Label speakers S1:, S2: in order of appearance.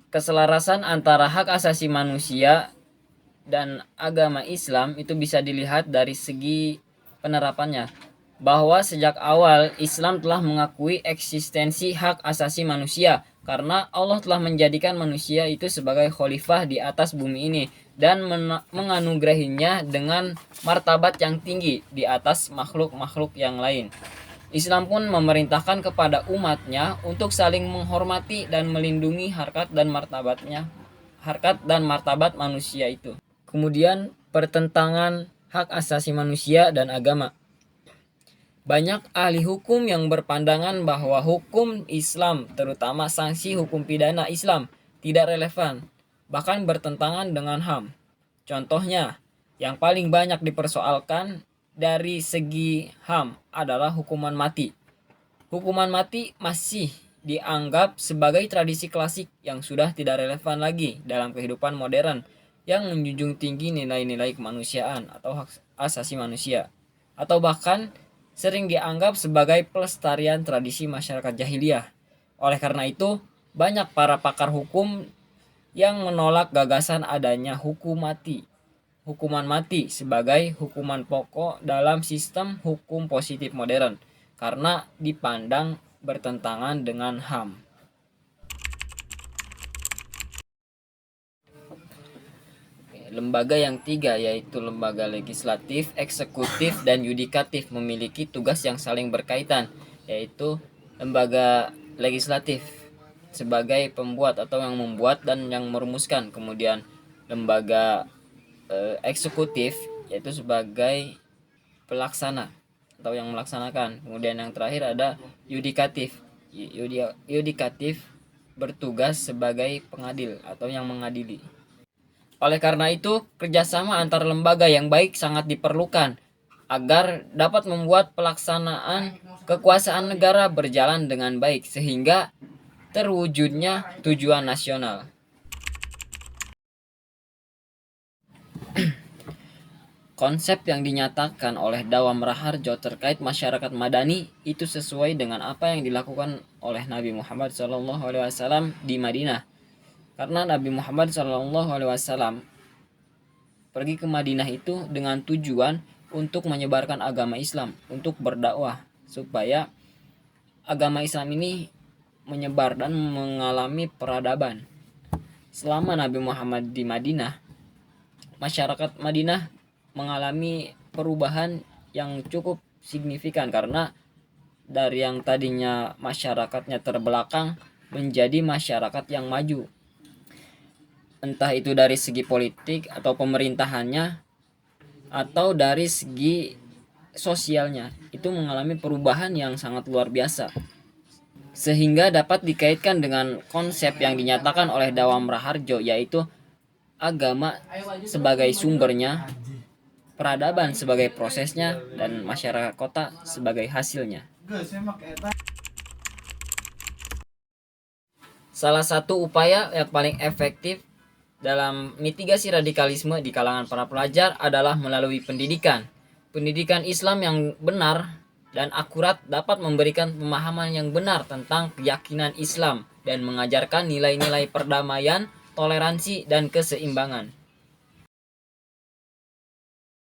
S1: Keselarasan antara hak asasi manusia dan agama Islam itu bisa dilihat dari segi penerapannya, bahwa sejak awal Islam telah mengakui eksistensi hak asasi manusia karena Allah telah menjadikan manusia itu sebagai khalifah di atas bumi ini dan menganugerahinya dengan martabat yang tinggi di atas makhluk-makhluk yang lain. Islam pun memerintahkan kepada umatnya untuk saling menghormati dan melindungi harkat dan martabat manusia itu. Kemudian pertentangan hak asasi manusia dan agama. Banyak ahli hukum yang berpandangan bahwa hukum Islam, terutama sanksi hukum pidana Islam, tidak relevan, bahkan bertentangan dengan HAM. Contohnya, yang paling banyak dipersoalkan dari segi HAM adalah hukuman mati. Hukuman mati masih dianggap sebagai tradisi klasik yang sudah tidak relevan lagi dalam kehidupan modern yang menjunjung tinggi nilai-nilai kemanusiaan atau hak asasi manusia, atau bahkan sering dianggap sebagai pelestarian tradisi masyarakat jahiliyah. Oleh karena itu, banyak para pakar hukum yang menolak gagasan adanya hukuman mati sebagai hukuman pokok dalam sistem hukum positif modern karena dipandang bertentangan dengan HAM. Lembaga yang tiga yaitu lembaga legislatif, eksekutif, dan yudikatif memiliki tugas yang saling berkaitan, yaitu lembaga legislatif sebagai pembuat atau yang membuat dan yang merumuskan, kemudian lembaga eksekutif yaitu sebagai pelaksana atau yang melaksanakan, kemudian yang terakhir ada yudikatif. Yudikatif bertugas sebagai pengadil atau yang mengadili. Oleh karena itu, kerjasama antar lembaga yang baik sangat diperlukan agar dapat membuat pelaksanaan kekuasaan negara berjalan dengan baik sehingga terwujudnya tujuan nasional. Konsep yang dinyatakan oleh Dawam Raharjo terkait masyarakat madani itu sesuai dengan apa yang dilakukan oleh Nabi Muhammad SAW di Madinah. Karena Nabi Muhammad SAW pergi ke Madinah itu dengan tujuan untuk menyebarkan agama Islam, untuk berdakwah supaya agama Islam ini menyebar dan mengalami peradaban. Selama Nabi Muhammad di Madinah, masyarakat Madinah mengalami perubahan yang cukup signifikan karena dari yang tadinya masyarakatnya terbelakang menjadi masyarakat yang maju. Entah itu dari segi politik atau pemerintahannya atau dari segi sosialnya, itu mengalami perubahan yang sangat luar biasa. Sehingga dapat dikaitkan dengan konsep yang dinyatakan oleh Dawam Raharjo, yaitu agama sebagai sumbernya, peradaban sebagai prosesnya, dan masyarakat kota sebagai hasilnya. Salah satu upaya yang paling efektif dalam mitigasi radikalisme di kalangan para pelajar adalah melalui pendidikan. Pendidikan Islam yang benar dan akurat dapat memberikan pemahaman yang benar tentang keyakinan Islam dan mengajarkan nilai-nilai perdamaian, toleransi, dan keseimbangan.